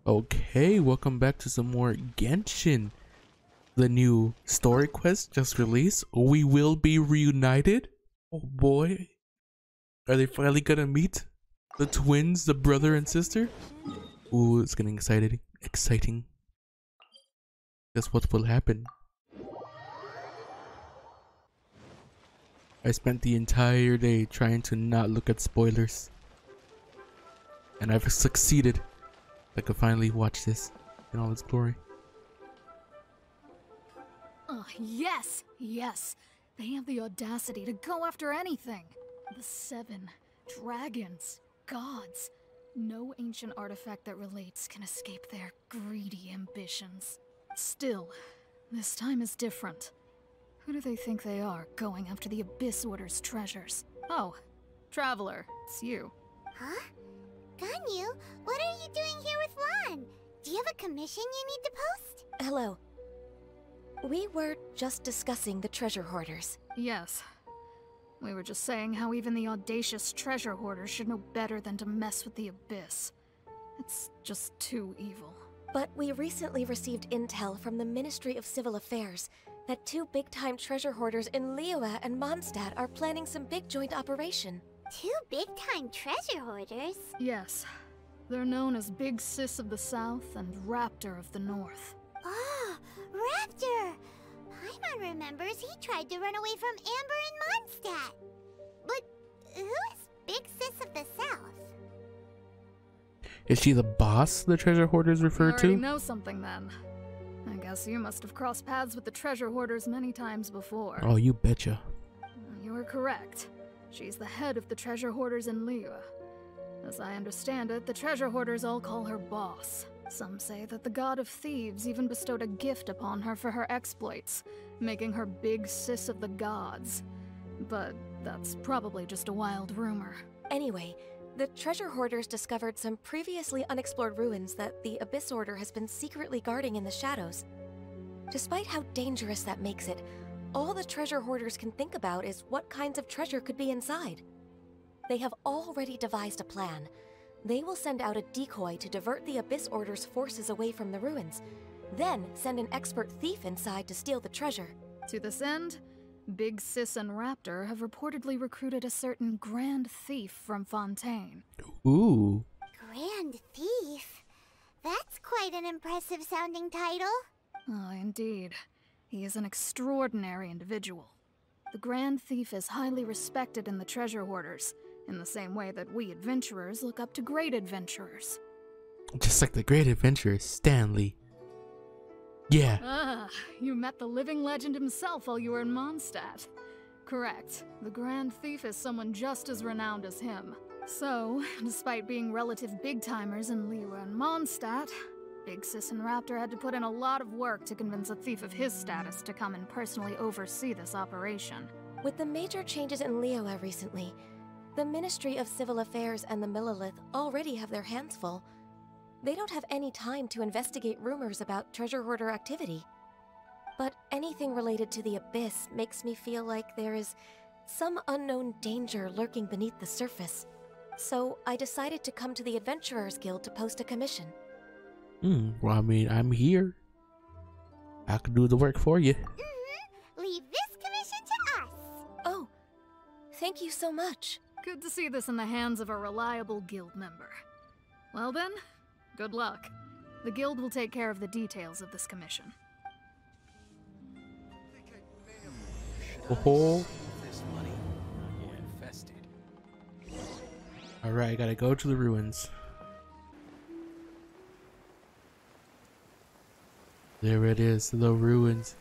Okay, welcome back to some more Genshin. The new story quest just released. We will be reunited. Oh boy. Are they finally gonna meet? The twins, the brother and sister? Ooh, it's getting exciting. Exciting. Guess what will happen? I spent the entire day trying to not look at spoilers. And I've succeeded. I could finally watch this in all its glory. Oh, yes! Yes! They have the audacity to go after anything! The 7 dragons, gods. No ancient artifact that relates can escape their greedy ambitions. Still, this time is different. Who do they think they are, going after the Abyss Order's treasures? Oh, Traveler, it's you. Huh? Ganyu, what are you doing here with Lan? Do you have a commission you need to post? Hello. We were just discussing the treasure hoarders. Yes. We were just saying how even the audacious treasure hoarders should know better than to mess with the Abyss. It's just too evil. But we recently received intel from the Ministry of Civil Affairs that 2 big-time treasure hoarders in Liyue and Mondstadt are planning some big joint operation. 2 big-time treasure hoarders? Yes. They're known as Big Sis of the South and Raptor of the North. Oh, Raptor! Paimon remembers he tried to run away from Amber in Mondstadt. But who is Big Sis of the South? Is she the boss the treasure hoarders refer You already to? know something then. I guess you must have crossed paths with the treasure hoarders many times before. Oh, you betcha. You are correct. She's the head of the treasure hoarders in Liyue. As I understand it, the treasure hoarders all call her boss. Some say that the god of thieves even bestowed a gift upon her for her exploits, making her Big Sis of the gods. But that's probably just a wild rumor. Anyway, the treasure hoarders discovered some previously unexplored ruins that the Abyss Order has been secretly guarding in the shadows. Despite how dangerous that makes it, all the treasure hoarders can think about is what kinds of treasure could be inside. They have already devised a plan. They will send out a decoy to divert the Abyss Order's forces away from the ruins, then send an expert thief inside to steal the treasure. To this end, Big Sis and Raptor have reportedly recruited a certain Grand Thief from Fontaine. Ooh. Grand Thief? That's quite an impressive sounding title. Oh, indeed. He is an extraordinary individual. The Grand Thief is highly respected in the treasure hoarders, in the same way that we adventurers look up to great adventurers. Just like the great adventurer, Stanley. Yeah. Ah, you met the living legend himself while you were in Mondstadt. Correct. The Grand Thief is someone just as renowned as him. So, despite being relative big-timers in Liyue and Mondstadt, Big Sis and Raptor had to put in a lot of work to convince a thief of his status to come and personally oversee this operation. With the major changes in Liyue recently, the Ministry of Civil Affairs and the Millelith already have their hands full. They don't have any time to investigate rumors about treasure hoarder activity. But anything related to the Abyss makes me feel like there is some unknown danger lurking beneath the surface. So I decided to come to the Adventurers Guild to post a commission. Well, I mean, I'm here. I can do the work for you. Leave this commission to us. Oh, thank you so much. Good to see this in the hands of a reliable guild member. Well then, good luck. The guild will take care of the details of this commission. Oh. Alright, I gotta go to the ruins. There it is, the ruins.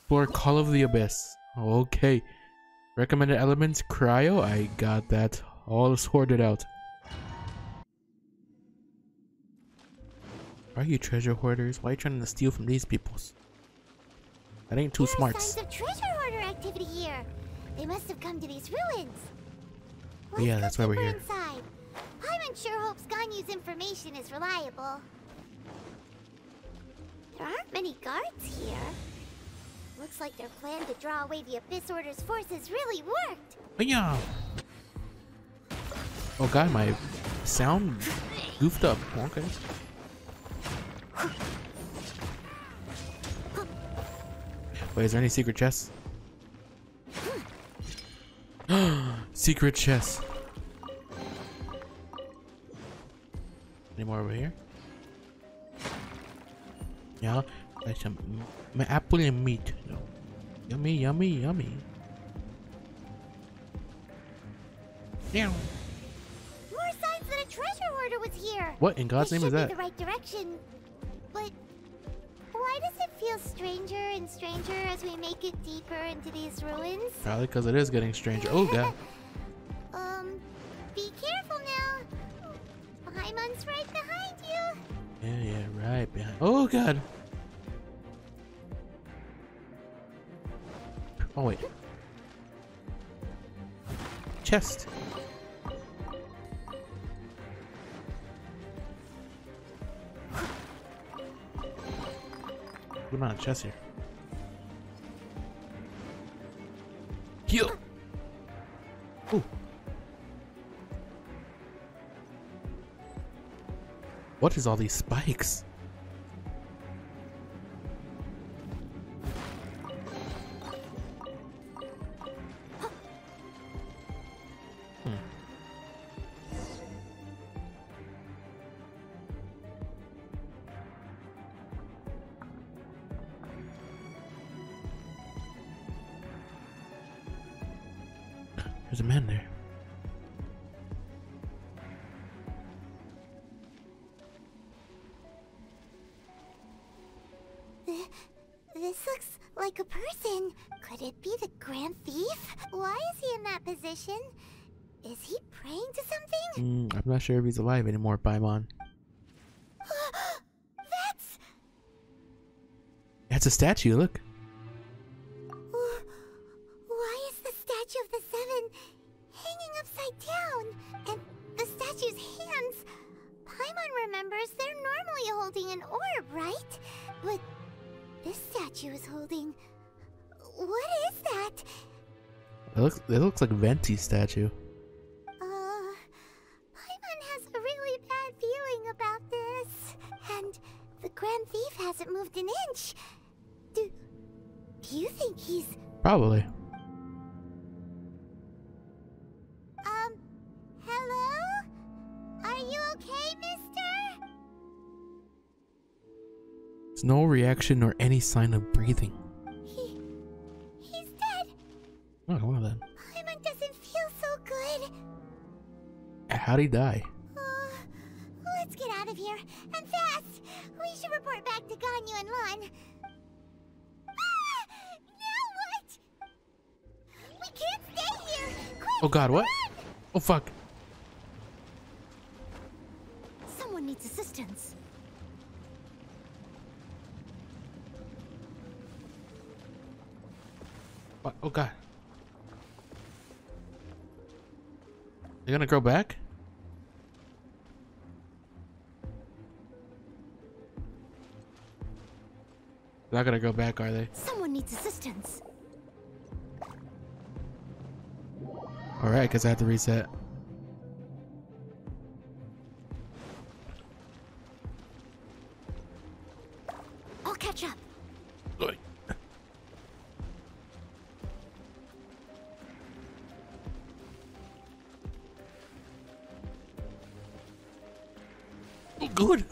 Explore Call of the Abyss. Okay. Recommended elements, cryo. I got that all sorted out. Why are you treasure hoarders? Why are you trying to steal from these peoples? That ain't too There smart. are signs of treasure hoarder activity here. They must have come to these ruins. Let's Yeah, go that's why we're deeper here. Inside. Paimon sure hopes Ganyu's information is reliable. There aren't many guards here. Looks like their plan to draw away the Abyss Order's forces really worked. Yeah. Oh god, my sound goofed up. Okay. Wait, is there any secret chests? Secret chests. Any more over here? Yeah, like some my apple and meat. No. Yummy, yummy, yummy. Yeah. More signs that a treasure hoarder was here. What in God's name is that? The right direction, but why does it feel stranger and stranger as we make it deeper into these ruins? Probably because it is getting stranger. Oh god. Be careful now. Paimon's right behind you. Yeah, right behind. Oh god. Oh wait. Chest. Good amount of chests here. Heal. Ooh. What is all these spikes? There's a man there. This looks like a person. Could it be the Grand Thief? Why is he in that position? Is he praying to something? I'm not sure if he's alive anymore, Paimon. That's a statue, look. Why is the statue of the Seven hanging upside down? And the statue's hands. Paimon remembers they're normally holding an orb, right? But this statue is holding... What is that? It looks like Venti's statue. Paimon has a really bad feeling about this. And the Grand Thief hasn't moved an inch. Do you think he's... Probably. Hello? Are you okay, mister? There's no reaction or any sign of breathing. He's dead. Oh, well then. Paimon doesn't feel so good. How'd he die? Let's get out of here, and fast! We should report back to Ganyu and Lon. Now what? We can't stay here! Quick, Oh god, what? run! Oh fuck. Someone needs assistance. What? Oh god. They're gonna grow back? They're not gonna go back, are they? Someone needs assistance. Alright, because I have to reset. I'll catch up. Oi. Oh, good.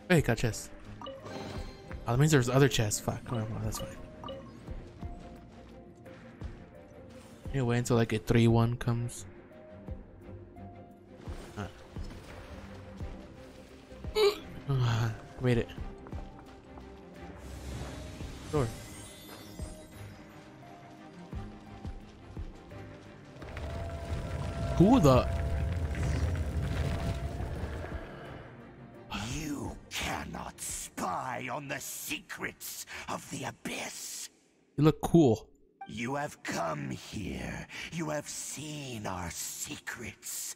Hey, got chest. Oh, that means there's other chests. Fuck. Oh, well, that's fine. Yeah, wait until like a 3-1 comes. Made it. Door. Who the? You cannot spy on the secrets of the Abyss. You look cool. You have come here. You have seen our secrets.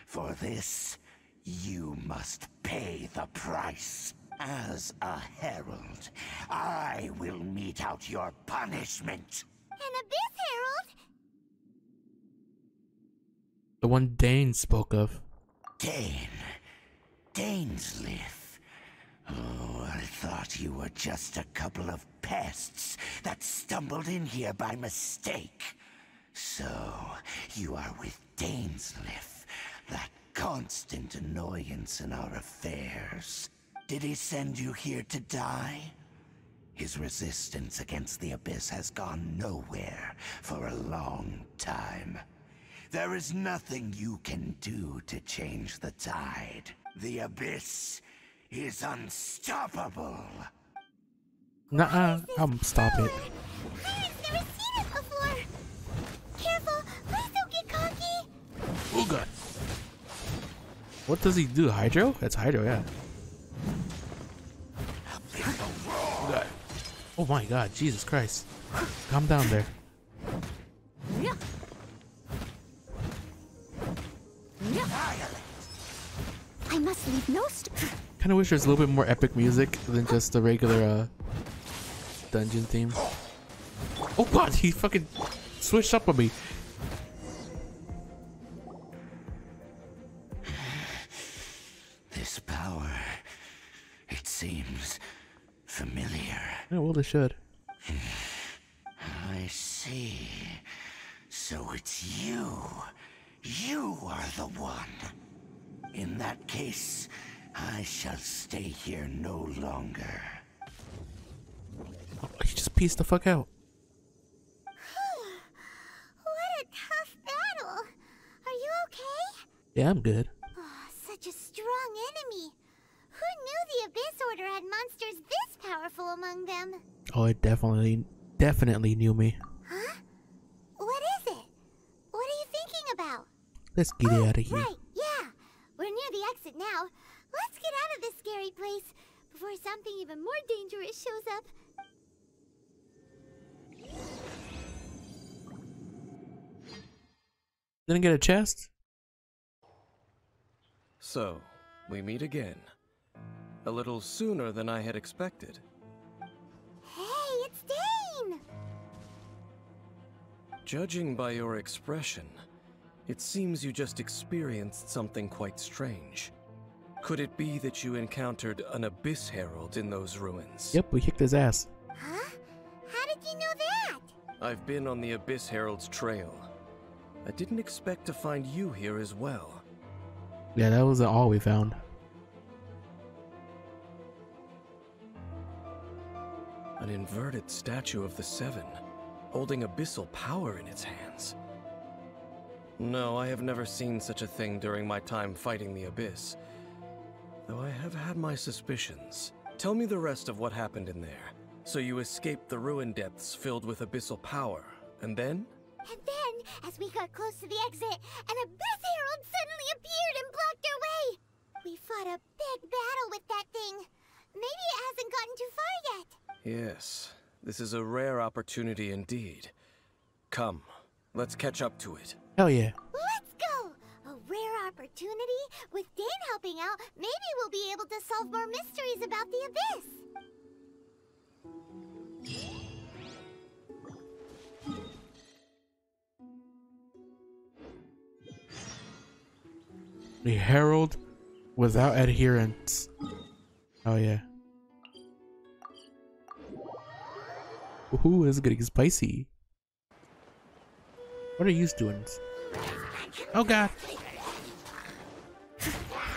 For this, you must pay the price. As a herald, I will mete out your punishment. An Abyss Herald? The one Dane spoke of. Dainsliff. Oh, I thought you were just a couple of pests that stumbled in here by mistake. So, you are with Dainsliff, that constant annoyance in our affairs. Did he send you here to die? His resistance against the Abyss has gone nowhere for a long time. There is nothing you can do to change the tide. The Abyss is unstoppable. Nuh-uh, stop it. I've never seen it before. Careful, please don't get cocky. Oh god. What does he do? Hydro? That's Hydro, yeah. Oh god. Oh my god, Jesus Christ. Calm down there. I must leave no Kinda wish there's a little bit more epic music than just the regular dungeon theme. Oh god, he fucking switched up on me. This power, it seems familiar. Yeah, well, they should. I see. So it's you. You are the one. In that case, I shall stay here no longer. Oh, he just pieced the fuck out. What a tough battle. Are you okay? Yeah, I'm good. Oh, such a strong enemy. Who knew the Abyss Order had monsters this powerful among them? Oh, it definitely knew me. Huh? What is it? What are you thinking about? Let's get out of here. Right, yeah. We're near the exit now. Let's get out of this scary place before something even more dangerous shows up. Didn't get a chest? So, we meet again. A little sooner than I had expected. Hey, it's Dane! Judging by your expression, it seems you just experienced something quite strange. Could it be that you encountered an Abyss Herald in those ruins? Yep, we kicked his ass. Huh? How did you know that? I've been on the Abyss Herald's trail. I didn't expect to find you here as well. Yeah, that wasn't all we found. An inverted statue of the Seven, holding abyssal power in its hands. No, I have never seen such a thing during my time fighting the Abyss. Though I have had my suspicions. Tell me the rest of what happened in there. So you escaped the ruin depths filled with abyssal power, and then? And then, as we got close to the exit, an Abyss Herald suddenly appeared and blocked our way! We fought a big battle with that thing. Maybe it hasn't gotten too far yet. Yes, this is a rare opportunity indeed. Come, let's catch up to it. Hell yeah. Let's go! A rare opportunity? With Dane helping out, maybe we'll be able to solve more mysteries about the Abyss. The Herald without adherents. Oh yeah. Ooh, this is getting spicy. What are you doing? Oh god.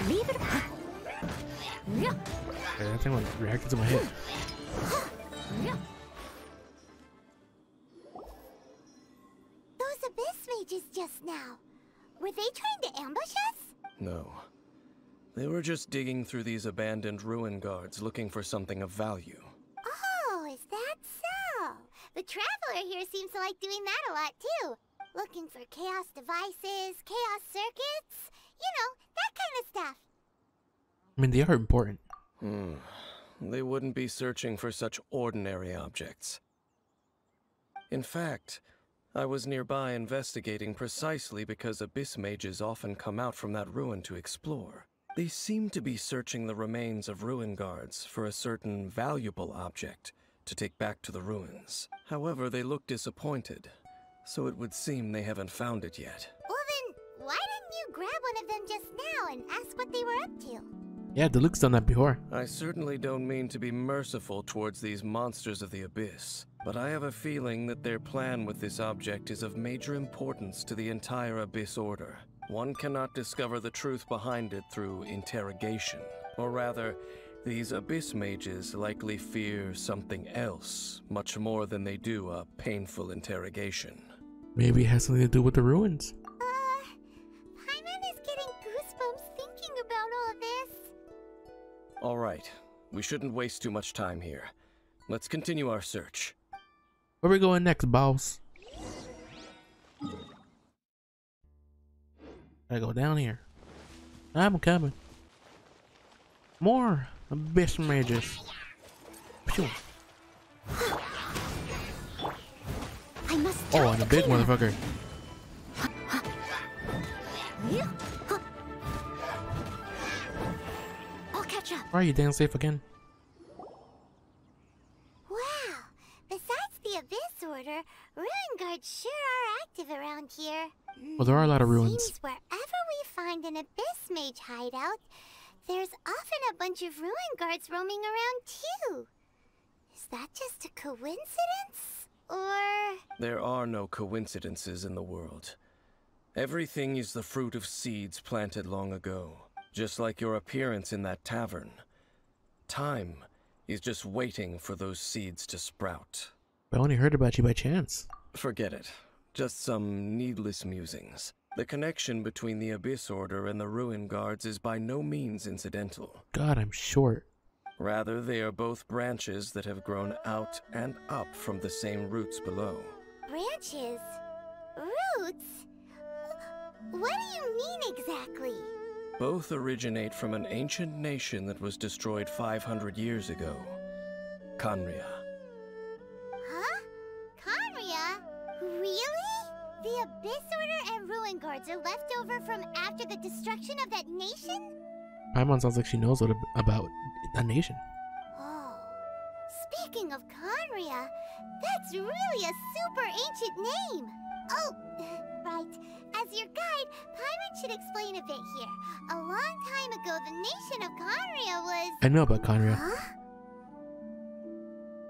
Leave it. That thing was reacting to my hit. Those Abyss mages just now. Were they trying to ambush us? No. They were just digging through these abandoned ruin guards looking for something of value. Oh, is that so? The Traveler here seems to like doing that a lot too. Looking for chaos devices, chaos circuits, you know, that kind of stuff. I mean, they are important. They wouldn't be searching for such ordinary objects. In fact, I was nearby investigating precisely because Abyss mages often come out from that ruin to explore. They seem to be searching the remains of ruin guards for a certain valuable object to take back to the ruins. However, they look disappointed, so it would seem they haven't found it yet. Well then, why didn't you grab one of them just now and ask what they were up to? Yeah, Deluxe done that before. I certainly don't mean to be merciful towards these monsters of the abyss, but I have a feeling that their plan with this object is of major importance to the entire Abyss Order. One cannot discover the truth behind it through interrogation. Or rather, these Abyss mages likely fear something else, much more than they do a painful interrogation. Maybe it has something to do with the ruins. Paimon is getting goosebumps thinking about all this. Alright, we shouldn't waste too much time here. Let's continue our search. Where we going next, boss? I go down here. I'm coming. More abyss mages. Phew. I must Oh, and a big motherfucker. I'll catch up. Why are you damn safe again? Wow. Besides the Abyss Order, Ruin Guards sure are active around here. Well, there are a lot of ruins. Seems wherever we find an Abyss Mage hideout, there's often a bunch of Ruin Guards roaming around too. Is that just a coincidence? Or... There are no coincidences in the world. Everything is the fruit of seeds planted long ago, just like your appearance in that tavern. Time is just waiting for those seeds to sprout. I only heard about you by chance. Forget it. Just some needless musings. The connection between the Abyss Order and the Ruin Guards is by no means incidental. God, I'm short. Rather, they are both branches that have grown out and up from the same roots below. branches? Roots? What do you mean exactly? Both originate from an ancient nation that was destroyed 500 years ago. Khaenri'ah. Huh? Khaenri'ah? Really? The Abyss Order and Ruin Guards are left over from after the destruction of that nation? Paimon sounds like she knows about a nation. Oh. Speaking of Khaenri'ah, that's really a super ancient name. Oh, right. As your guide, Paimon should explain a bit here. A long time ago, the nation of Khaenri'ah was... I know about Khaenri'ah. Huh?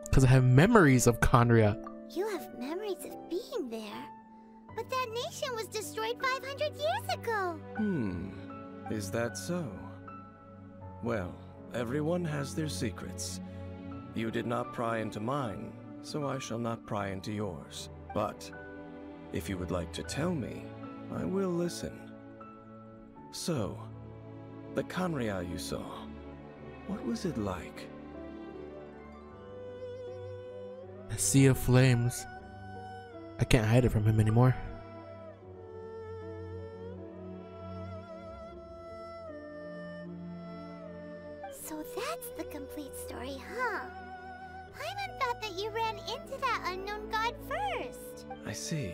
Because I have memories of Khaenri'ah. You have memories of being there. But that nation was destroyed 500 years ago. Is that so? Well, everyone has their secrets. You did not pry into mine, so I shall not pry into yours. But if you would like to tell me, I will listen. So, the Khaenri'ah you saw, what was it like? A sea of flames. I can't hide it from him anymore. So that's the complete story, huh? Paimon thought that you ran into that unknown god first. I see.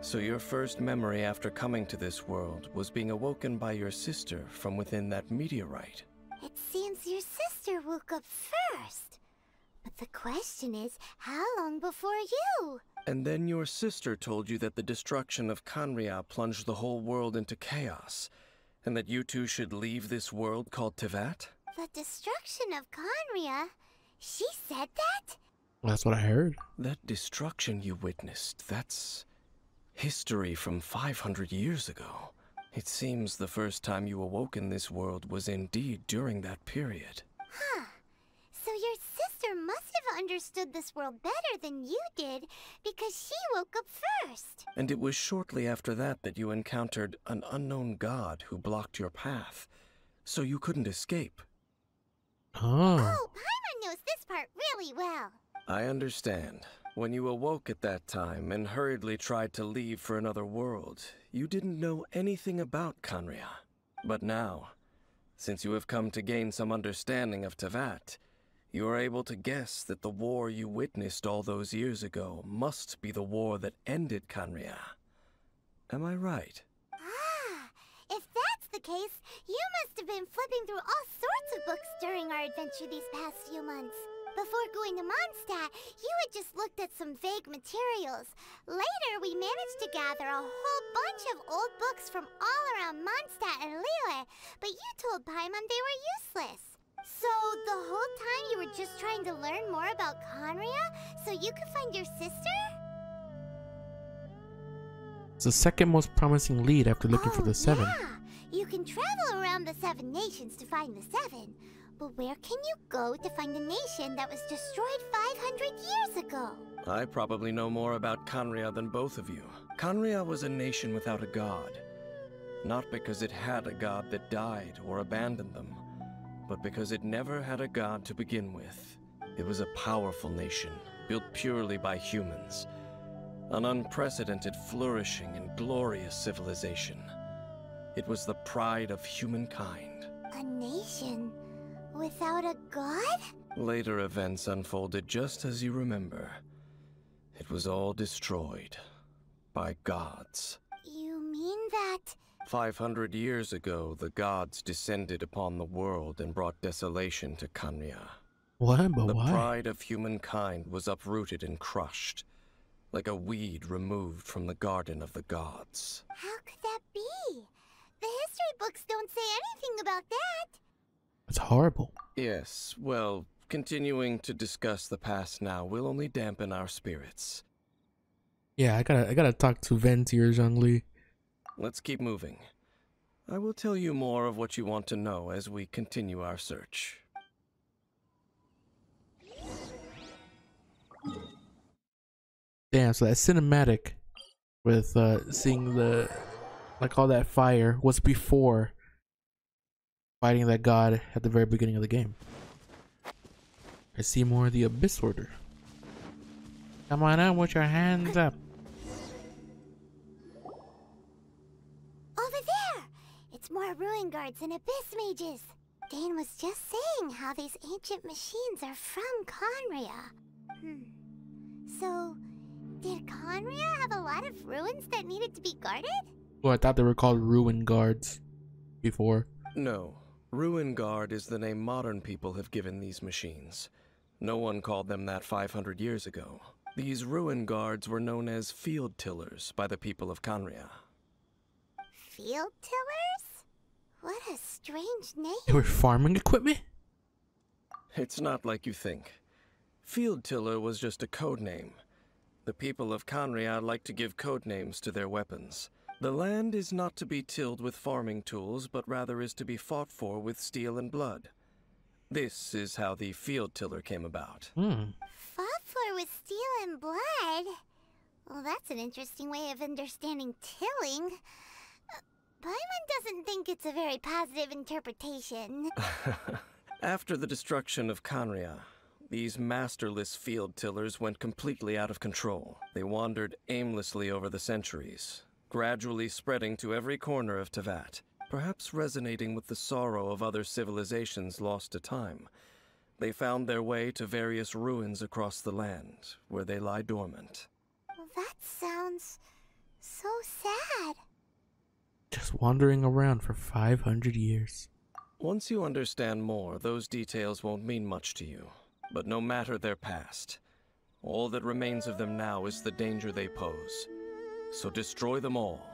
So your first memory after coming to this world was being awoken by your sister from within that meteorite. It seems your sister woke up first. But the question is, how long before you? And then your sister told you that the destruction of Khaenri'ah plunged the whole world into chaos, and that you two should leave this world called Teyvat? The destruction of Khaenri'ah? She said that? That's what I heard. That destruction you witnessed, that's history from 500 years ago. It seems the first time you awoke in this world was indeed during that period. Huh. So your sister must have understood this world better than you did, because she woke up first. And it was shortly after that that you encountered an unknown god who blocked your path, so you couldn't escape. Oh. Oh, Paimon knows this part really well. I understand. When you awoke at that time and hurriedly tried to leave for another world, you didn't know anything about Khaenri'ah. But now, since you have come to gain some understanding of Teyvat, you are able to guess that the war you witnessed all those years ago must be the war that ended Khaenri'ah. Am I right? Ah, if that's the case, you must have been flipping through all sorts of books during our adventure these past few months. Before going to Mondstadt, you had just looked at some vague materials. Later, we managed to gather a whole bunch of old books from all around Mondstadt and Liyue, but you told Paimon they were useless. So, the whole time you were just trying to learn more about Conria so you could find your sister? It's the second most promising lead after looking for the Seven. Yeah. You can travel around the 7 nations to find the 7. But where can you go to find a nation that was destroyed 500 years ago? I probably know more about Conria than both of you. Conria was a nation without a god. Not because it had a god that died or abandoned them, but because it never had a god to begin with. It was a powerful nation, built purely by humans. An unprecedented, flourishing, and glorious civilization. It was the pride of humankind. A nation without a god? Later events unfolded just as you remember. It was all destroyed by gods. You mean that... 500 years ago, the gods descended upon the world and brought desolation to Conria. What? But The why? pride of humankind was uprooted and crushed, like a weed removed from the garden of the gods. How could that be? The history books don't say anything about that. It's horrible. Yes, well, continuing to discuss the past now will only dampen our spirits. Yeah, I gotta talk to Vent here, Zhongli. Let's keep moving. I will tell you more of what you want to know as we continue our search. Damn, so that cinematic with seeing the all that fire was before fighting that god at the very beginning of the game. I see more of the Abyss Order. Come on out with your hands up. Over there! It's more ruin guards and abyss mages. Dane was just saying how these ancient machines are from Conria. So, did Conria have a lot of ruins that needed to be guarded? Well, I thought they were called Ruin Guards before. No. Ruin Guard is the name modern people have given these machines. No one called them that 500 years ago. These Ruin Guards were known as Field Tillers by the people of Conria. Field tillers? What a strange name. They were farming equipment? It's not like you think. Field Tiller was just a code name. The people of Conria like to give code names to their weapons. The land is not to be tilled with farming tools, but rather is to be fought for with steel and blood. This is how the Field Tiller came about. Fought for with steel and blood? Well, that's an interesting way of understanding tilling. Paimon doesn't think it's a very positive interpretation. After the destruction of Conria, these masterless field tillers went completely out of control. They wandered aimlessly over the centuries, gradually spreading to every corner of Teyvat, perhaps resonating with the sorrow of other civilizations lost to time. They found their way to various ruins across the land, where they lie dormant. Well, that sounds so sad. Just wandering around for 500 years. Once you understand more, those details won't mean much to you. But no matter their past, all that remains of them now is the danger they pose. So destroy them all.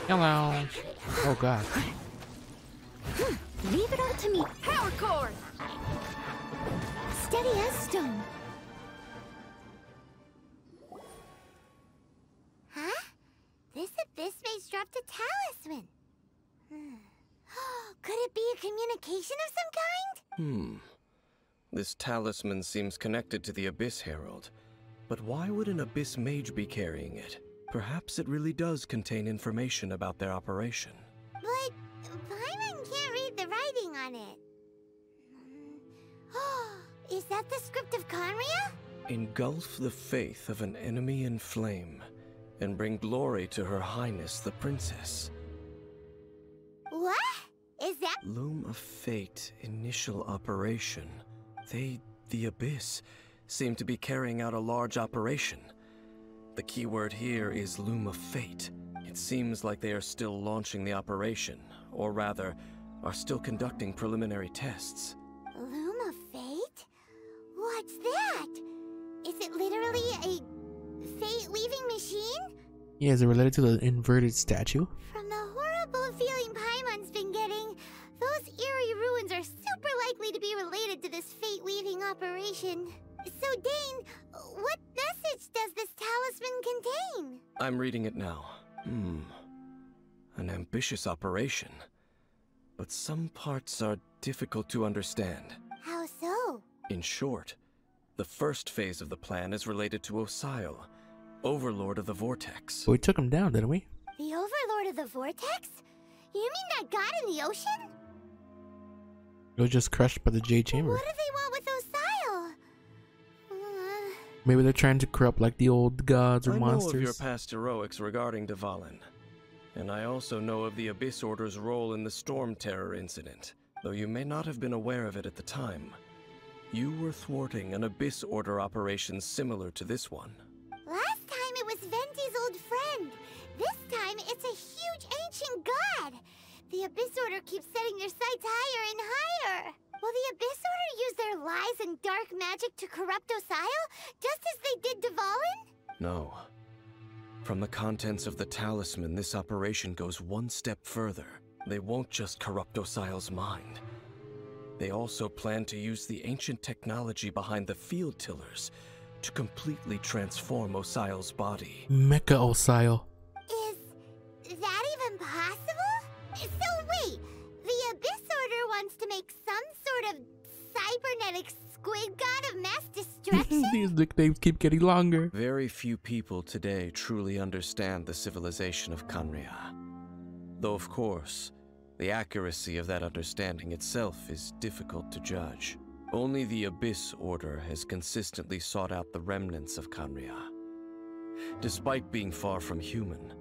Hello. Oh god. Leave it all to me. Power cord! Steady as stone. Huh? This abyss mage dropped a talisman. Could it be a communication of some kind? This talisman seems connected to the Abyss Herald. But why would an Abyss Mage be carrying it? Perhaps it really does contain information about their operation. But Paimon can't read the writing on it. Is that the script of Conria? Engulf the faith of an enemy in flame, and bring glory to Her Highness the Princess. What? Is that... Loom of Fate initial operation. The Abyss, seem to be carrying out a large operation. The keyword here is Loom of Fate. It It seems like they are still launching the operation, or rather, are still conducting preliminary tests. Loom of Fate? What's that? Is it literally a fate-weaving machine? Yeah, is it related to the inverted statue? From the horrible feeling Paimon's been getting, those eerie ruins are super likely to be related to this fate-weaving operation. So, Dane, what message does this talisman contain? I'm reading it now. An ambitious operation. But some parts are difficult to understand. How so? In short, the first phase of the plan is related to Osile, Overlord of the Vortex. But we took him down, didn't we? The Overlord of the Vortex? You mean that god in the ocean? It was just crushed by the Jade Chamber. What do they want with Osile? Maybe they're trying to corrupt like the old gods or I monsters. know of your past heroics regarding Dvalin. And I also know of the Abyss Order's role in the Storm Terror incident. Though you may not have been aware of it at the time, you were thwarting an Abyss Order operation similar to this one. Last time it was Venti's old friend. This time it's a huge ancient god. The Abyss Order keeps setting their sights higher and higher. Will the Abyss Order use their lies and dark magic to corrupt Osile, just as they did Dvalin? No. From the contents of the talisman, this operation goes one step further. They won't just corrupt Osile's mind. They also plan to use the ancient technology behind the field tillers to completely transform Osile's body. Mecha Osile. Is that even possible? So wait, the Abyss Order wants to make some sort of cybernetic squid god of mass destruction? These nicknames keep getting longer. Very few people today truly understand the civilization of Khaenri'ah. Though of course, the accuracy of that understanding itself is difficult to judge. Only the Abyss Order has consistently sought out the remnants of Khaenri'ah. Despite being far from human,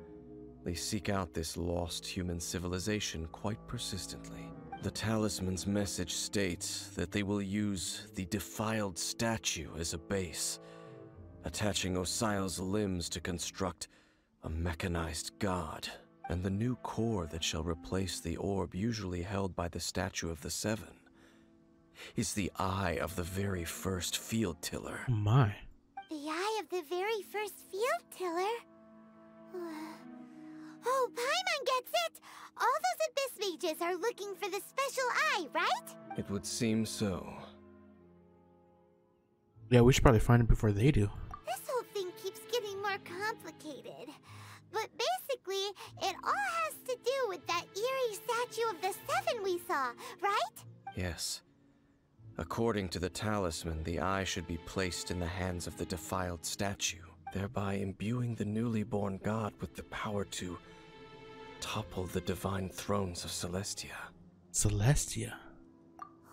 they seek out this lost human civilization quite persistently. The talisman's message states that they will use the defiled statue as a base, attaching Osile's limbs to construct a mechanized god, and the new core that shall replace the orb usually held by the statue of the Seven is the eye of the very first field tiller. Oh my. The eye of the very first field tiller? Oh, Paimon gets it! All those Abyss mages are looking for the special eye, right? It would seem so. Yeah, we should probably find it before they do. This whole thing keeps getting more complicated. But basically, it all has to do with that eerie statue of the Seven we saw, right? Yes. According to the talisman, the eye should be placed in the hands of the defiled statue, thereby imbuing the newly born god with the power to topple the divine thrones of Celestia. Celestia.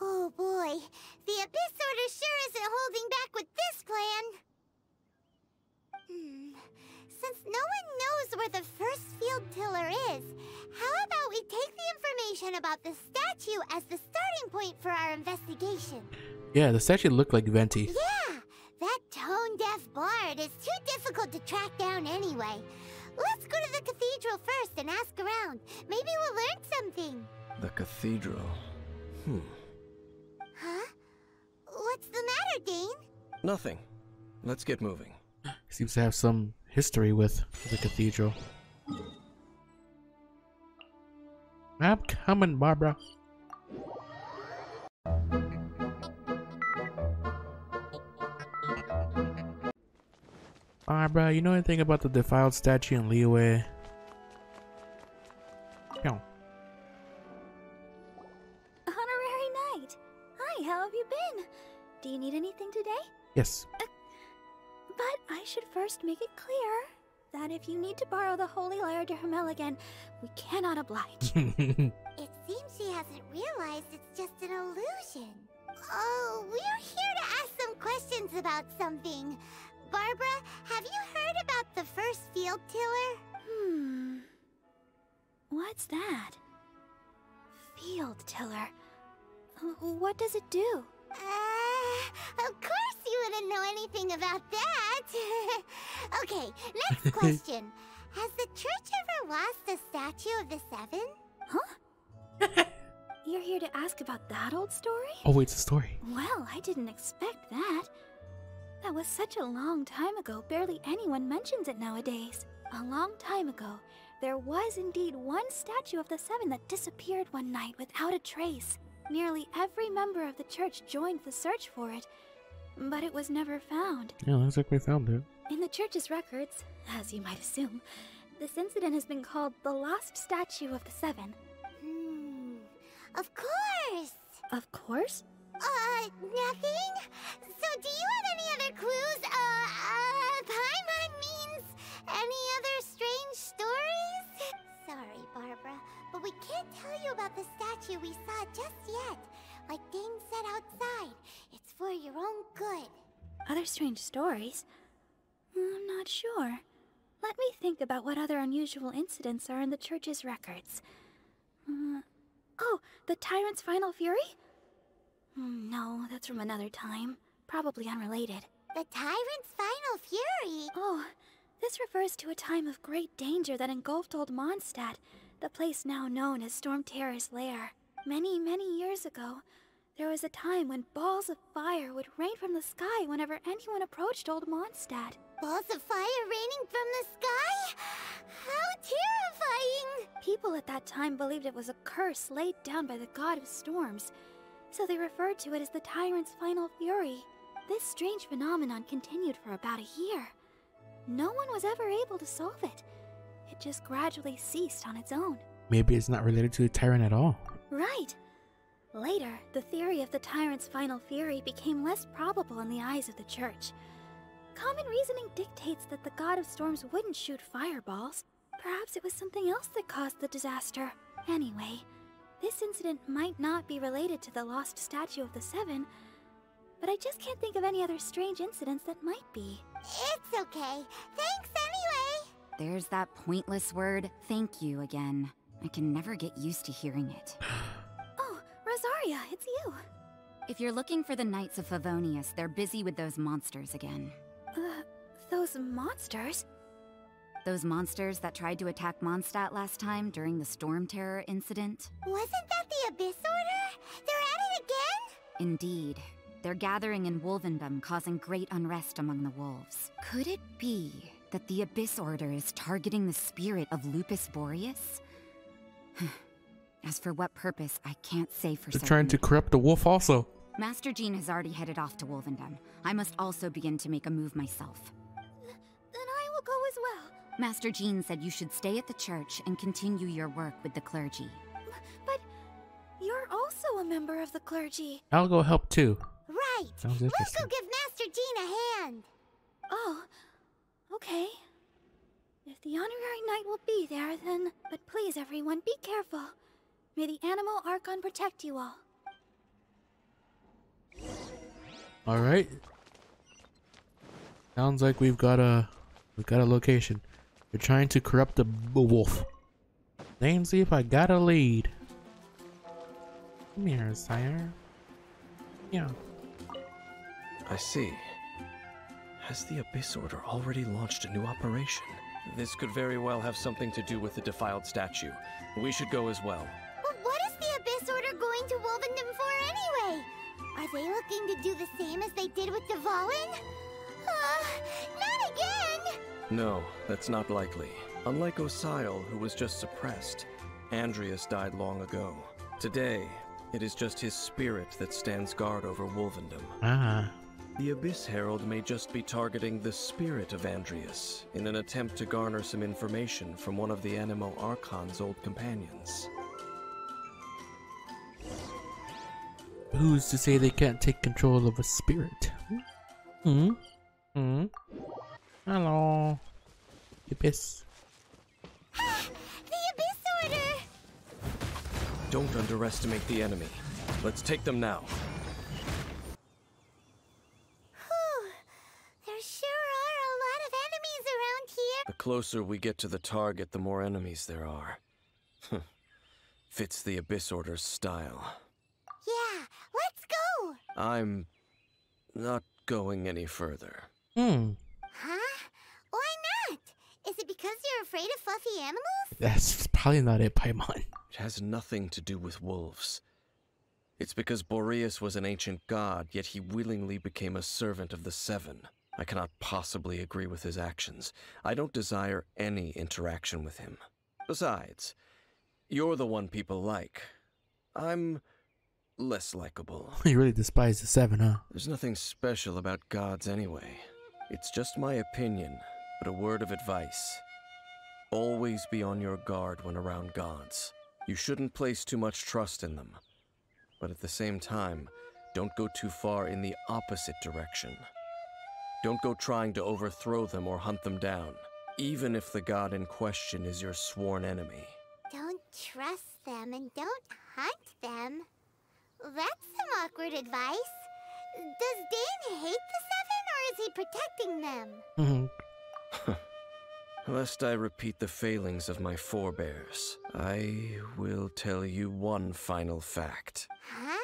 Oh boy, the Abyss Order sure isn't holding back with this plan. Since no one knows where the first field tiller is, how about we take the information about the statue as the starting point for our investigation? Yeah, the statue looked like Venti. Yeah, that tone-deaf bard is too difficult to track down anyway. Let's go to the cathedral first and ask around. Maybe we'll learn something. The cathedral. Huh? What's the matter, Dane? Nothing. Let's get moving. Seems to have some history with the cathedral. I'm coming, Barbara. Barbara, you know anything about the defiled statue in Liyue? No. Honorary Knight. Hi, how have you been? Do you need anything today? Yes. But I should first make it clear that if you need to borrow the Holy Lyre to Hermel again, we cannot oblige. It seems she hasn't realized it's just an illusion. Oh, we're here to ask some questions about something. Barbara, have you heard about the first field tiller? What's that? Field tiller. What does it do? Of course you wouldn't know anything about that. Okay, next question. Has the church ever lost a statue of the Seven? Huh? You're here to ask about that old story? Oh, wait, it's a story. Well, I didn't expect that. That was such a long time ago, barely anyone mentions it nowadays. A long time ago, there was indeed one statue of the Seven that disappeared one night without a trace. Nearly every member of the church joined the search for it, but it was never found. Yeah, looks like we found it. In the church's records, as you might assume, this incident has been called the Lost Statue of the Seven. Of course! Of course? Nothing? So do you have any other clues? Paimon means any other strange stories? Sorry, Barbara, but we can't tell you about the statue we saw just yet. Like Dane said outside, it's for your own good. Other strange stories? I'm not sure. Let me think about what other unusual incidents are in the church's records. Oh, the Tyrant's Final Fury? No, that's from another time. Probably unrelated. The Tyrant's Final Fury? Oh, this refers to a time of great danger that engulfed Old Mondstadt, the place now known as Storm Terror's lair. Many, many years ago, there was a time when balls of fire would rain from the sky whenever anyone approached Old Mondstadt. Balls of fire raining from the sky? How terrifying! People at that time believed it was a curse laid down by the god of storms, so they referred to it as the Tyrant's Final Fury. This strange phenomenon continued for about a year. No one was ever able to solve it. It just gradually ceased on its own. Maybe it's not related to the Tyrant at all. Right. Later, the theory of the Tyrant's Final Fury became less probable in the eyes of the church. Common reasoning dictates that the god of storms wouldn't shoot fireballs. Perhaps it was something else that caused the disaster. Anyway, this incident might not be related to the lost statue of the Seven, but I just can't think of any other strange incidents that might be. It's okay. Thanks anyway. There's that pointless word, thank you, again. I can never get used to hearing it. Oh, Rosaria, it's you. If you're looking for the Knights of Favonius, they're busy with those monsters again. Those monsters? Those monsters that tried to attack Mondstadt last time during the Storm Terror incident? Wasn't that the Abyss Order? They're at it again? Indeed. They're gathering in Wolvendom, causing great unrest among the wolves. Could it be that the Abyss Order is targeting the spirit of Lupus Boreas? As for what purpose, I can't say for certain. They're trying to corrupt the wolf also. Master Jean has already headed off to Wolvendom. I must also begin to make a move myself. Then I will go as well. Master Jean said you should stay at the church and continue your work with the clergy. But you're also a member of the clergy. I'll go help too. Right. Sounds Let's interesting. go give Master Jean a hand. Oh, okay. If the honorary knight will be there, then... But please, everyone, be careful. May the Animal Archon protect you all. Alright. Sounds like we've got a location. We're trying to corrupt the wolf. Let's see if I got a lead. Come here, sire. Yeah. I see. Has the Abyss Order already launched a new operation? This could very well have something to do with the defiled statue. We should go as well. But what is the Abyss Order going to Wolvendom for anyway? Are they looking to do the same as they did with Dvalin? Not again! No, that's not likely. Unlike Osile, who was just suppressed, Andreas died long ago. Today, it is just his spirit that stands guard over Wolvendom. Ah. The Abyss Herald may just be targeting the spirit of Andreas in an attempt to garner some information from one of the Animo Archon's old companions. Who's to say they can't take control of a spirit? Hello. Abyss. The Abyss Order! Don't underestimate the enemy. Let's take them now. There sure are a lot of enemies around here. The closer we get to the target, the more enemies there are. Fits the Abyss Order's style. Yeah, let's go! I'm not going any further. Huh? Why not? Is it because Because you're afraid of fluffy animals? That's probably not it, Paimon. It has nothing to do with wolves. It's because Boreas was an ancient god, yet he willingly became a servant of the Seven. I cannot possibly agree with his actions. I don't desire any interaction with him. Besides, you're the one people like. I'm less likable. You really despise the Seven, huh? There's nothing special about gods anyway. It's just my opinion, but a word of advice. Always be on your guard when around gods. You shouldn't place too much trust in them. But at the same time, don't go too far in the opposite direction. Don't go trying to overthrow them or hunt them down, even if the god in question is your sworn enemy. Don't trust them and don't hunt them. That's some awkward advice. Does Dane hate the Seven, or is he protecting them? Lest I repeat the failings of my forebears, I will tell you one final fact. Huh?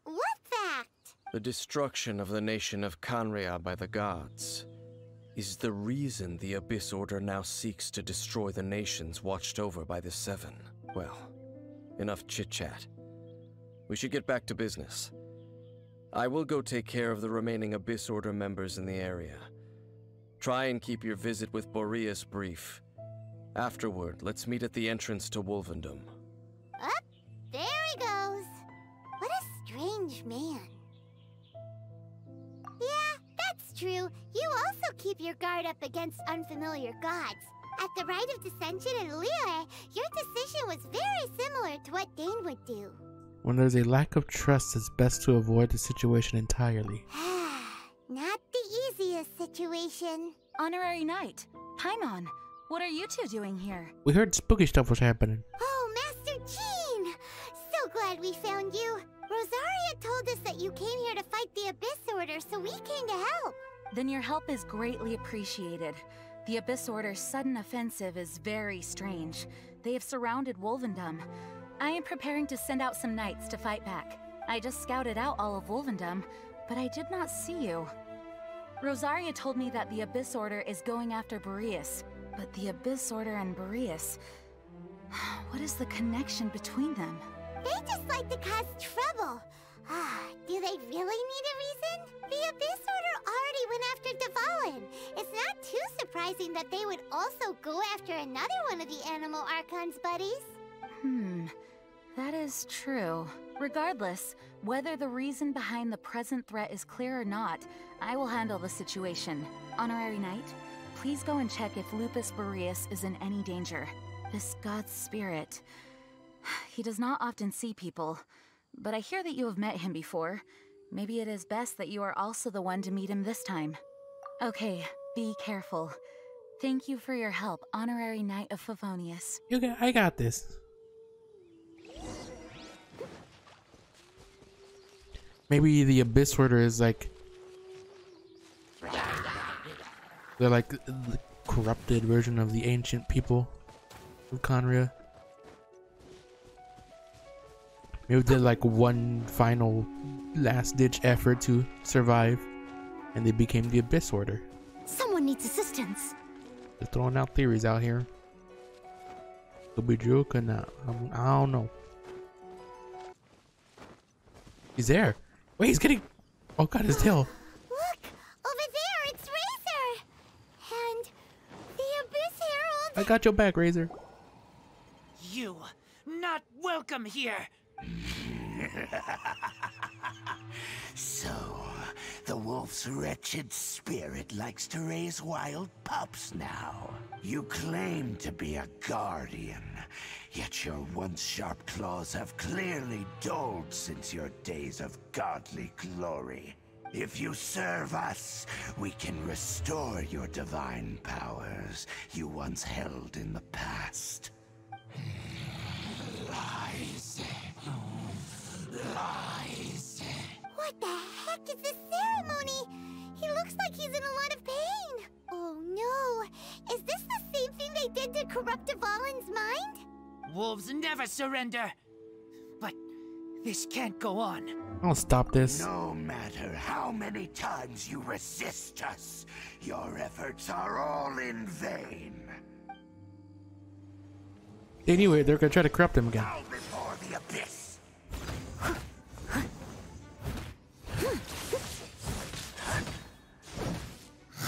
What fact? The destruction of the nation of Canria by the gods is the reason the Abyss Order now seeks to destroy the nations watched over by the Seven. Well, enough chit-chat. We should get back to business. I will go take care of the remaining Abyss Order members in the area. Try and keep your visit with Boreas brief. Afterward, let's meet at the entrance to Wolvendom. Up, there he goes. What a strange man. Yeah, that's true. You also keep your guard up against unfamiliar gods. At the Rite of Dissension in Liyue, your decision was very similar to what Dane would do. When there's a lack of trust, it's best to avoid the situation entirely. Not the easiest situation. Honorary Knight, Paimon, what are you two doing here? We heard spooky stuff was happening. Oh, Master Jean! So glad we found you. Rosaria told us that you came here to fight the Abyss Order, so we came to help. Then your help is greatly appreciated. The Abyss Order's sudden offensive is very strange. They have surrounded Wolvendom. I am preparing to send out some knights to fight back. I just scouted out all of Wolvendom, but I did not see you. Rosaria told me that the Abyss Order is going after Boreas, but the Abyss Order and Boreas... What is the connection between them? They just like to cause trouble. Do they really need a reason? The Abyss Order already went after Dvalin. It's not too surprising that they would also go after another one of the Animal Archon's buddies. That is true. Regardless, whether the reason behind the present threat is clear or not, I will handle the situation. Honorary Knight, please go and check if Lupus Boreas is in any danger. This god's spirit... He does not often see people, but I hear that you have met him before. Maybe it is best that you are also the one to meet him this time. Okay, be careful. Thank you for your help, Honorary Knight of Favonius. I got this. Maybe the Abyss Order is like... They're like the corrupted version of the ancient people of Conria. Maybe they're like one final last-ditch effort to survive, and they became the Abyss Order. Someone needs assistance. They're throwing out theories out here. Could be true, could not. I don't know. He's there. Wait, he's getting... Oh god, his tail. Look! Over there, it's Razor! And the Abyss Herald... I got your back, Razor. You, not welcome here! So, the wolf's wretched spirit likes to raise wild pups now. You claim to be a guardian, yet your once sharp claws have clearly dulled since your days of godly glory. If you serve us, we can restore your divine powers you once held in the past. Lies. Lies. What the heck is this ceremony? He looks like he's in a lot of pain. Oh no! Is this the same thing they did to corrupt Dvalin's mind? Wolves never surrender! But this can't go on. I'll stop this. No matter how many times you resist us, your efforts are all in vain. Anyway, they're gonna try to corrupt him again. Bow before the abyss.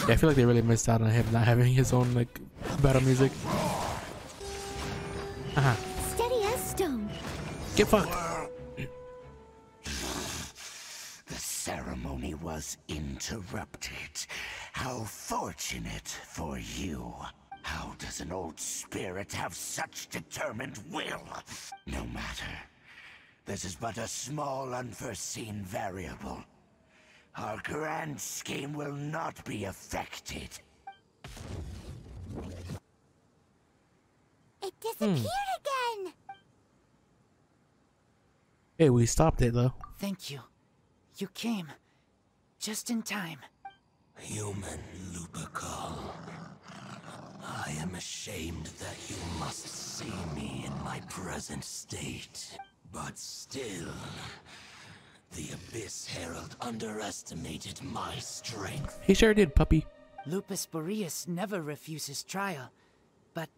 Yeah, I feel like they really missed out on him not having his own like battle music. Steady as stone. Get fucked. The ceremony was interrupted. How fortunate for you. How does an old spirit have such determined will? No matter. This is but a small unforeseen variable. Our grand scheme will not be affected. It disappeared again. Hey, we stopped it though. Thank you. You came. Just in time. Human Lupercal. I am ashamed that you must see me in my present state. But still, the Abyss Herald underestimated my strength. He sure did, puppy. Lupus Boreas never refuses trial. But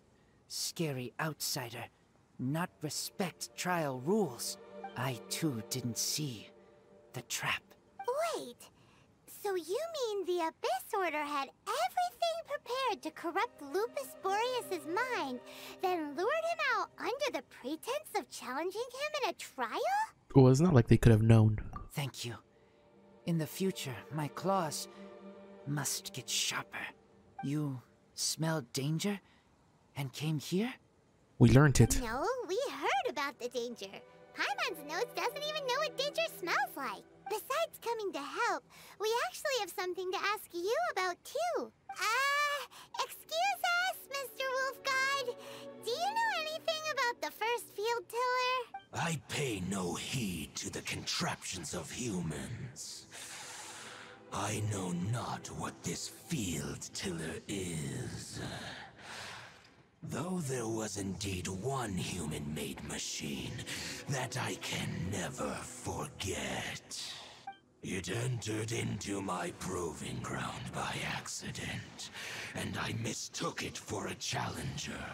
scary outsider, not respect trial rules. I too didn't see the trap. Wait, so you mean the Abyss Order had everything prepared to corrupt Lupus Boreas' mind, then lured him out under the pretense of challenging him in a trial? Well, it's not like they could have known. Thank you. In the future, my claws must get sharper. You smelled danger and came here? We learned it. No, we heard about the danger. Paimon's notes doesn't even know what danger smells like. Besides coming to help, we actually have something to ask you about too. Excuse us, Mr. Wolf God. Do you know anything about the first field tiller? I pay no heed to the contraptions of humans. I know not what this field tiller is. Though there was indeed one human-made machine that I can never forget. It entered into my proving ground by accident, and I mistook it for a challenger.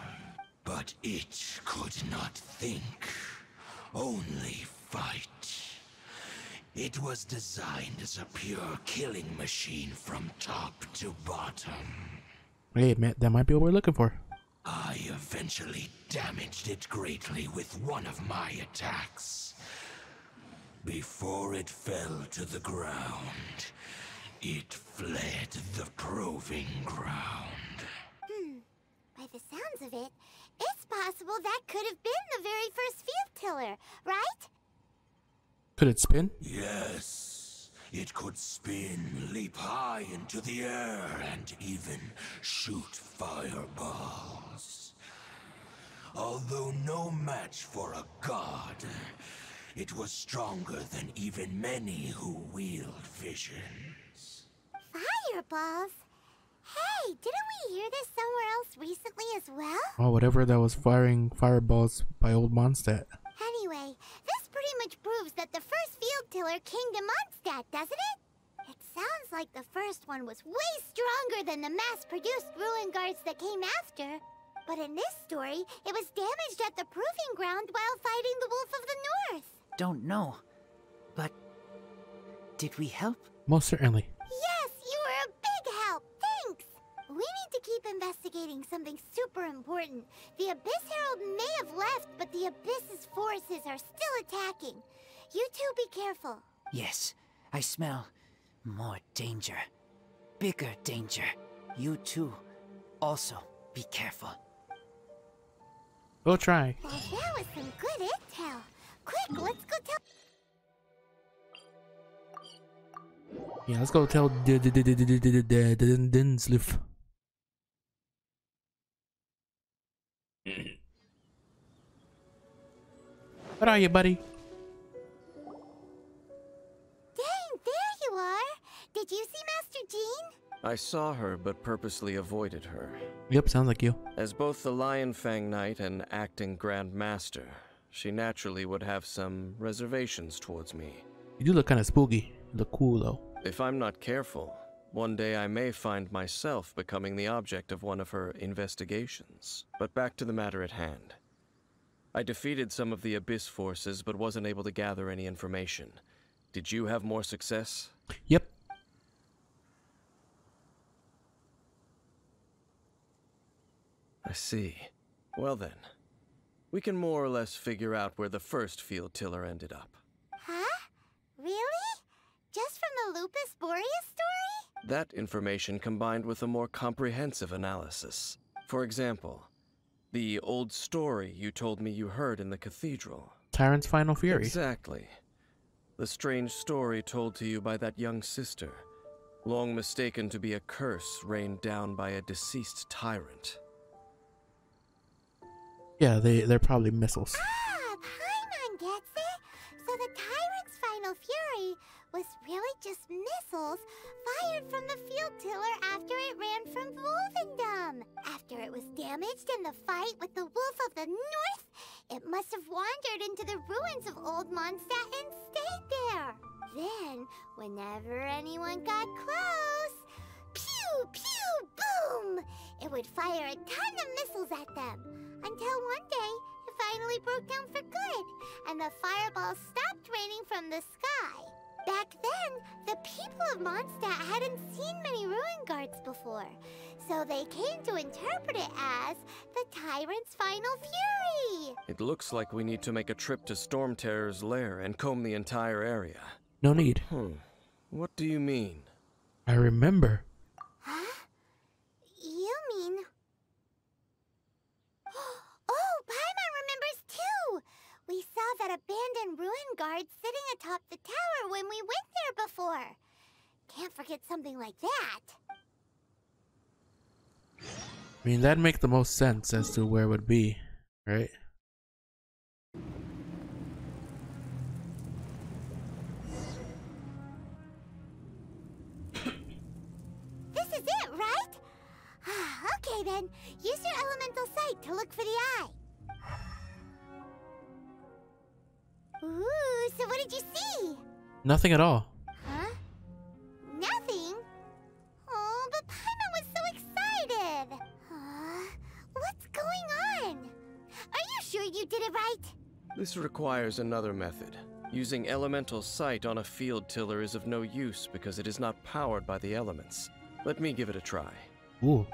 But it could not think, only fight. It was designed as a pure killing machine from top to bottom. Hey, man, that might be what we're looking for. I eventually damaged it greatly with one of my attacks. Before it fell to the ground, it fled the proving ground. By the sounds of it, it's possible that could have been the very first field tiller, right? Could it spin? Yes, it could spin, leap high into the air, and even shoot fireballs. Although no match for a god, it was stronger than even many who wield visions. Fireballs? Hey, didn't we hear this somewhere else recently as well? Oh, whatever that was firing fireballs by old Mondstadt. Anyway, this pretty much proves that the first field tiller came to Mondstadt, doesn't it? It sounds like the first one was way stronger than the mass-produced ruin guards that came after. But in this story, it was damaged at the proving ground while fighting the Wolf of the North. Don't know. But did we help? Most certainly. Yes, you were a big help. Thanks. We need to keep investigating something super important. The Abyss Herald may have left, but the Abyss's forces are still attacking. You two be careful. Yes, I smell more danger. Bigger danger. You too. Also, be careful. We'll try. Well, that was some good intel. Quick, let's go tell... Yeah, let's go tell Dinsliff. What are you, buddy? Dang, there you are. Did you see Master Jean? I saw her, but purposely avoided her. Yep, sounds like you. As both the Lion Fang Knight and acting Grand Master, she naturally would have some reservations towards me. You do look kind of spooky. You look cool, though. If I'm not careful, one day I may find myself becoming the object of one of her investigations. But back to the matter at hand. I defeated some of the Abyss forces, but wasn't able to gather any information. Did you have more success? Yep. I see. Well then, we can more or less figure out where the first field tiller ended up. Huh? Really? Just from the Lupus Boreas story? That information combined with a more comprehensive analysis. For example, the old story you told me you heard in the cathedral. Tyrant's Final Fury. Exactly. The strange story told to you by that young sister, long mistaken to be a curse rained down by a deceased tyrant. Yeah, they're probably missiles. Ah, Paimon gets it! So the Tyrant's Final Fury was really just missiles fired from the field tiller after it ran from Wolvendom. After it was damaged in the fight with the Wolf of the North, it must have wandered into the ruins of Old Mondstadt and stayed there. Then, whenever anyone got close, pew, pew, boom! It would fire a ton of missiles at them. Until one day, it finally broke down for good, and the fireballs stopped raining from the sky. Back then, the people of Mondstadt hadn't seen many ruin guards before, so they came to interpret it as the Tyrant's Final Fury. It looks like we need to make a trip to Storm Terror's lair and comb the entire area. No need. What do you mean? I remember. Huh? You mean... Oh, Paimon remembers too! We saw that abandoned ruin guard sitting atop the tower when we went there before. Can't forget something like that. I mean, that'd make the most sense as to where it would be, right? This is it, right? Okay then, use your elemental sight to look for the eye. Ooh, so what did you see? Nothing at all. Huh? Nothing? Oh, but Paimon was so excited. What's going on? Are you sure you did it right? This requires another method. Using elemental sight on a field tiller is of no use because it is not powered by the elements. Let me give it a try. Ooh.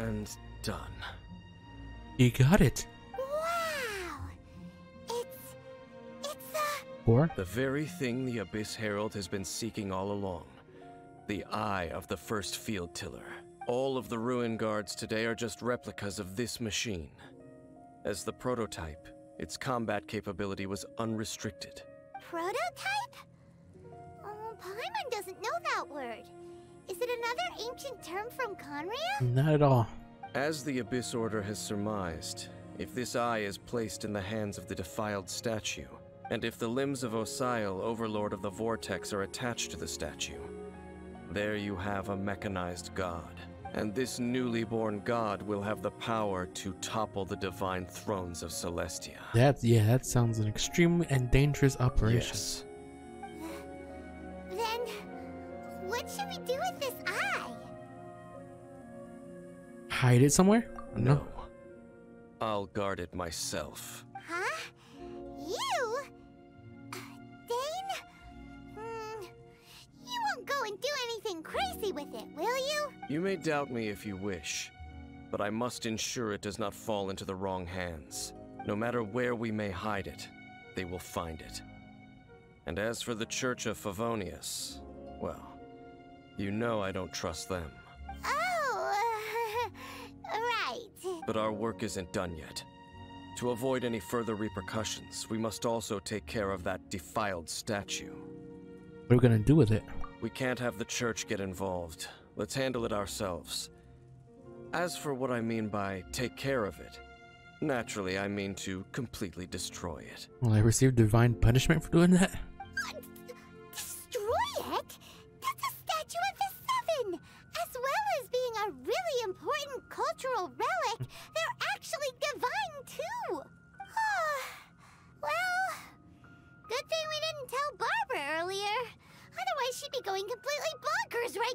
And done. You got it. Wow! It's Or? The very thing the Abyss Herald has been seeking all along. The eye of the first field tiller. All of the ruin guards today are just replicas of this machine. As the prototype, its combat capability was unrestricted. prototype? Oh, Paimon doesn't know that word. Is it another ancient term from Conria? Not at all. As the Abyss Order has surmised, if this eye is placed in the hands of the defiled statue, and if the limbs of Osial, Overlord of the Vortex, are attached to the statue, there you have a mechanized god. And this newly born god will have the power to topple the divine thrones of Celestia. That sounds an extreme and dangerous operation. Yes. Then, what should we do with this eye? Hide it somewhere? No. I'll guard it myself. Huh? You? Dane? You won't go and do anything crazy with it, will you? You may doubt me if you wish, but I must ensure it does not fall into the wrong hands. No matter where we may hide it, they will find it. And as for the Church of Favonius, well, you know I don't trust them. Oh, right. But our work isn't done yet. To avoid any further repercussions, we must also take care of that defiled statue. What are we gonna do with it? We can't have the church get involved. Let's handle it ourselves. As for what I mean by take care of it, naturally I mean to completely destroy it. Will I receive divine punishment for doing that? Destroy it? That's a statue of the Seven! As well as being a really important cultural relic, they're actually divine too! Well, good thing we didn't tell Barbara earlier. Otherwise she'd be going completely bonkers right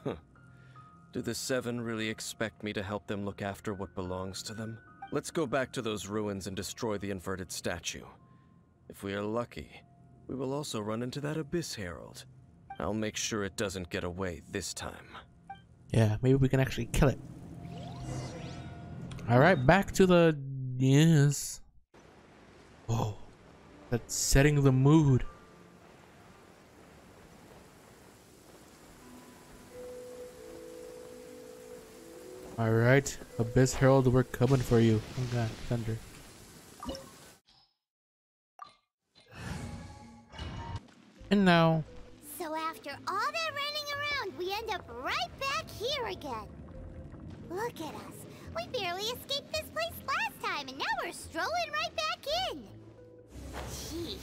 now! Do the Seven really expect me to help them look after what belongs to them? Let's go back to those ruins and destroy the inverted statue. If we are lucky, we will also run into that Abyss Herald. I'll make sure it doesn't get away this time. Yeah, maybe we can actually kill it. Alright, back to the... Yes. Oh, that's setting the mood. Alright, Abyss Herald, we're coming for you. Oh god, thunder. And now... So after all that running around, we end up right back here again. Look at us. We barely escaped this place last time, and now we're strolling right back in. Gee,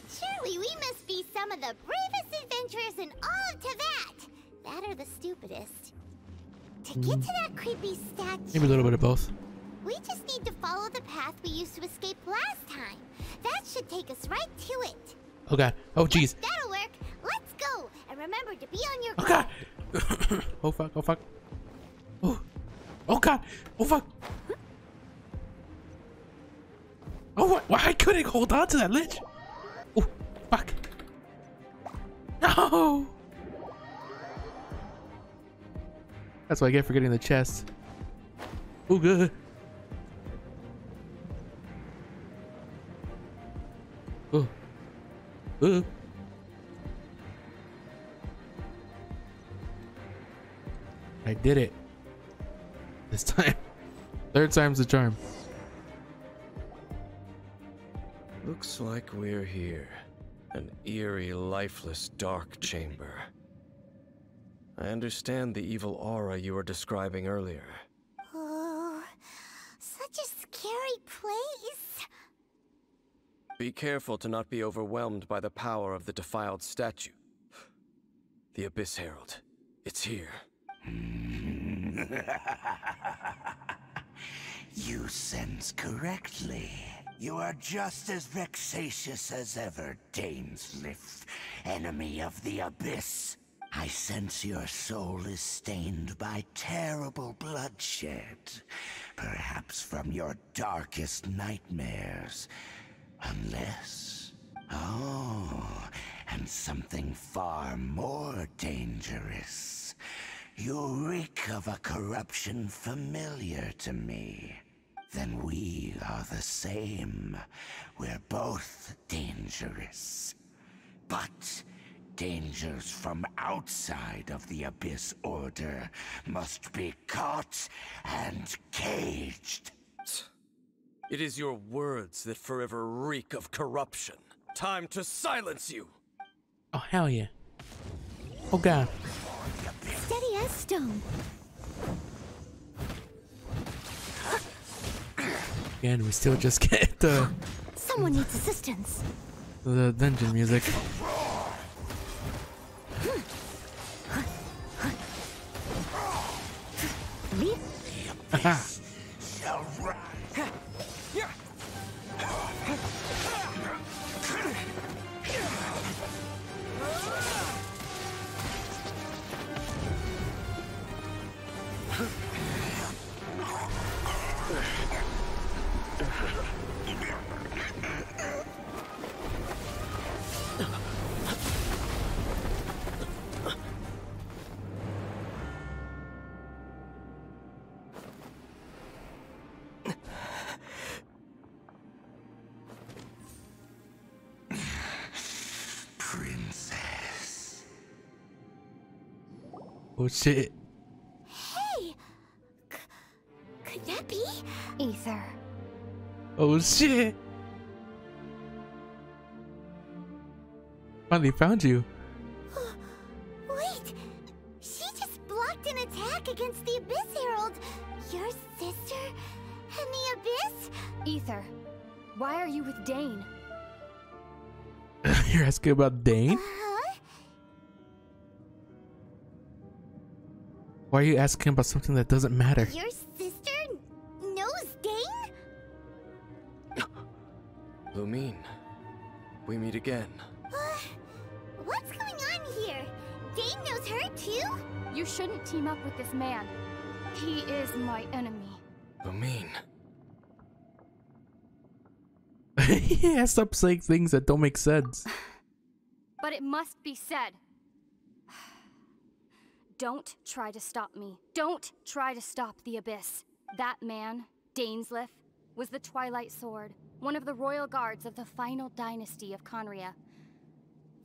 surely we must be some of the bravest adventurers in all of Teyvat. That are the stupidest. To get to that creepy statue, Maybe a little bit of both. we just need to follow the path we used to escape last time. That should take us right to it. Oh god. Oh jeez. That'll work. Let's go. And remember to be on your Oh god. Oh fuck. Oh fuck. Oh. Oh god. Oh fuck. Oh what? Why I couldn't hold on to that ledge? Oh fuck. No. That's what I get for getting the chest. Oh good. Oh. I did it. This time. Third time's the charm. Looks like we're here. An eerie, lifeless, dark chamber. I understand the evil aura you were describing earlier. Oh, such a scary place. Be careful to not be overwhelmed by the power of the defiled statue. The Abyss Herald. It's here. You sense correctly. You are just as vexatious as ever, Daneslif, enemy of the Abyss. I sense your soul is stained by terrible bloodshed, perhaps from your darkest nightmares. Unless... Oh, and something far more dangerous. You reek of a corruption familiar to me. Then we are the same. We're both dangerous. But dangers from outside of the Abyss Order must be caught and caged. It is your words that forever reek of corruption. Time to silence you! Oh hell yeah. Oh god. Steady as stone. Again, we still just get the Someone needs assistance. dungeon music. Haha. Shall rise. Princess. Oh shit. Hey! Could that be? Ether. Oh shit. Finally found you. Wait! She just blocked an attack against the Abyss Herald! Your sister and the Abyss? Ether. Why are you with Dane? You're asking about Dane? Huh? Why are you asking about something that doesn't matter? Your sister knows Dane? Lumine, we meet again. What's going on in here? Dane knows her too? You shouldn't team up with this man. He is my enemy. Lumine. Yeah, stop saying things that don't make sense. But it must be said. Don't try to stop me. Don't try to stop the Abyss. That man, Dainsleif, was the Twilight Sword, one of the royal guards of the final dynasty of Conria.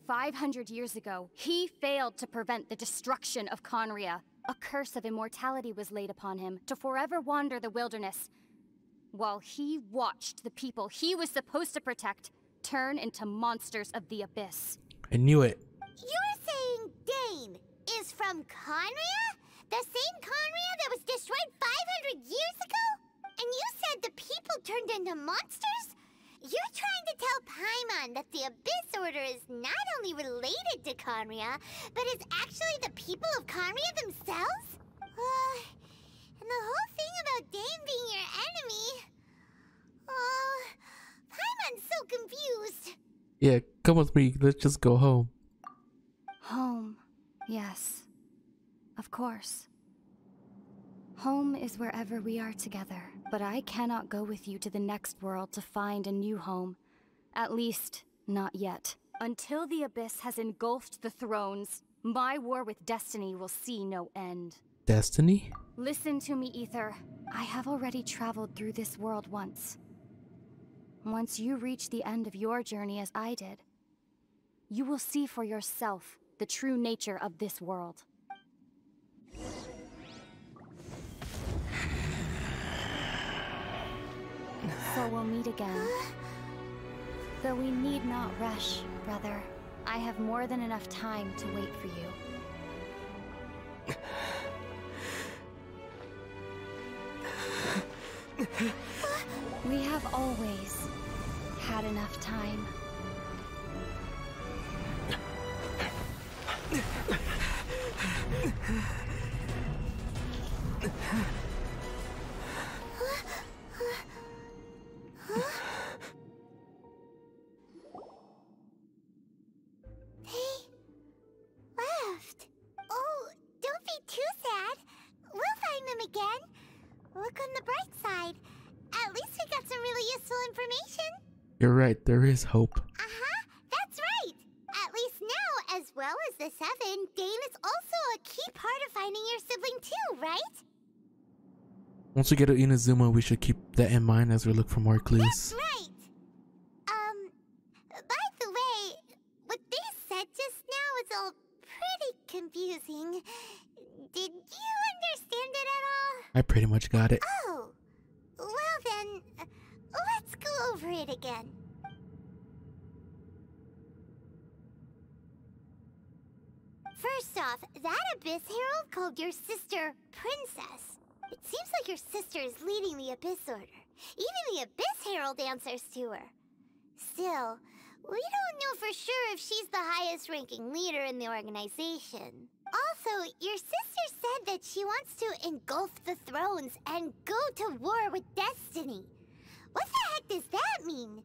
500 years ago, he failed to prevent the destruction of Conria. A curse of immortality was laid upon him to forever wander the wilderness, while he watched the people he was supposed to protect turn into monsters of the Abyss. I knew it. You're saying Dane is from Conria? The same Conria that was destroyed 500 years ago? And you said the people turned into monsters? You're trying to tell Paimon that the Abyss Order is not only related to Conria, but is actually the people of Conria themselves? And the whole thing about Dane being your enemy... Oh, Paimon's so confused. Yeah, come with me. Let's just go home. Home, yes. Of course. Home is wherever we are together, but I cannot go with you to the next world to find a new home. At least, not yet. Until the Abyss has engulfed the thrones, my war with Destiny will see no end. Destiny? Listen to me, Ether. I have already traveled through this world once. Once you reach the end of your journey as I did, you will see for yourself the true nature of this world. So we'll meet again. Though we need not rush, brother. I have more than enough time to wait for you. We have always had enough time. Left. Oh, don't be too sad. We'll find them again. Look on the bright side. At least we got some really useful information. You're right, there is hope. That's right. At least now, as well as the Seven, Dane is also a key part of finding your sibling too, right? Once we get to Inazuma, we should keep that in mind as we look for more clues. That's right. By the way, what they said just now is all pretty confusing. Did you understand it at all? I pretty much got it. Oh, well then, let's go over it again. First off, that Abyss Herald called your sister Princess. It seems like your sister is leading the Abyss Order. Even the Abyss Herald answers to her. Still, we don't know for sure if she's the highest-ranking leader in the organization. Also, your sister said that she wants to engulf the thrones and go to war with Destiny. What the heck does that mean?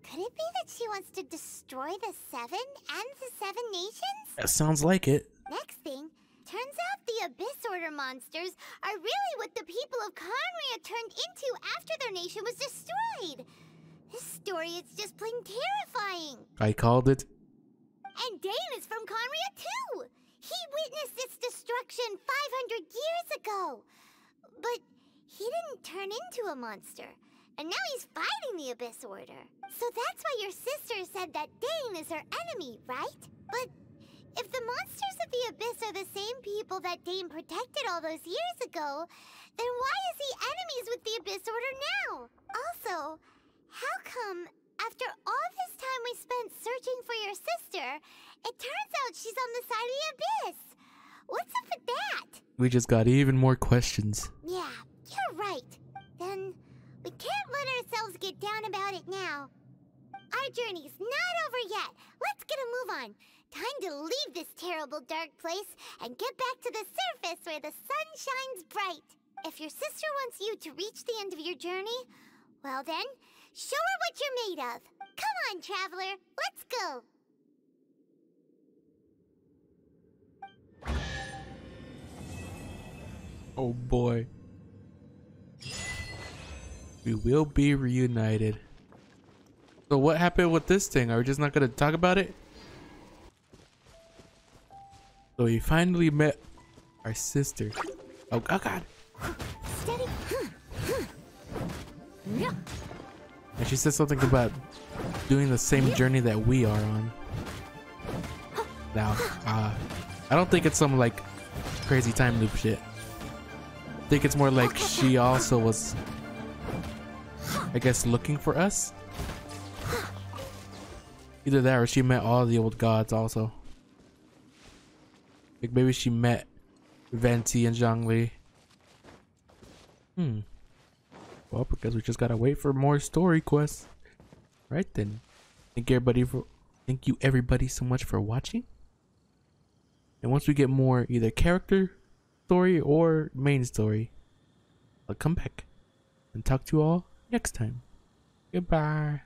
Could it be that she wants to destroy the Seven and the Seven Nations? That sounds like it. Next thing, turns out the Abyss Order monsters are really what the people of Conria turned into after their nation was destroyed. This story is just plain terrifying. I called it. And Dane is from Conria too. He witnessed its destruction 500 years ago. But he didn't turn into a monster. And now he's fighting the Abyss Order. So that's why your sister said that Dane is her enemy, right? But if the monsters of the Abyss are the same people that Dane protected all those years ago, then why is he enemies with the Abyss Order now? Also, how come, after all this time we spent searching for your sister, it turns out she's on the side of the Abyss? What's up with that? We just got even more questions. Yeah, you're right. Then we can't let ourselves get down about it now. Our journey's not over yet. Let's get a move on. Time to leave this terrible dark place and get back to the surface where the sun shines bright. If your sister wants you to reach the end of your journey, well then, show her what you're made of. Come on, traveler, let's go. Oh boy. We will be reunited. So what happened with this thing? Are we just not gonna talk about it? So we finally met our sister. Oh, oh god. Steady. And she said something about doing the same journey that we are on. Now, I don't think it's some like crazy time loop shit. I think it's more like she also was, I guess, looking for us. Either that or she met all the old gods also. Like maybe she met Venti and Zhongli. Well, because we just gotta wait for more story quests. Right then. Thank you everybody so much for watching. And once we get more either character story or main story, I'll come back and talk to you all next time. Goodbye.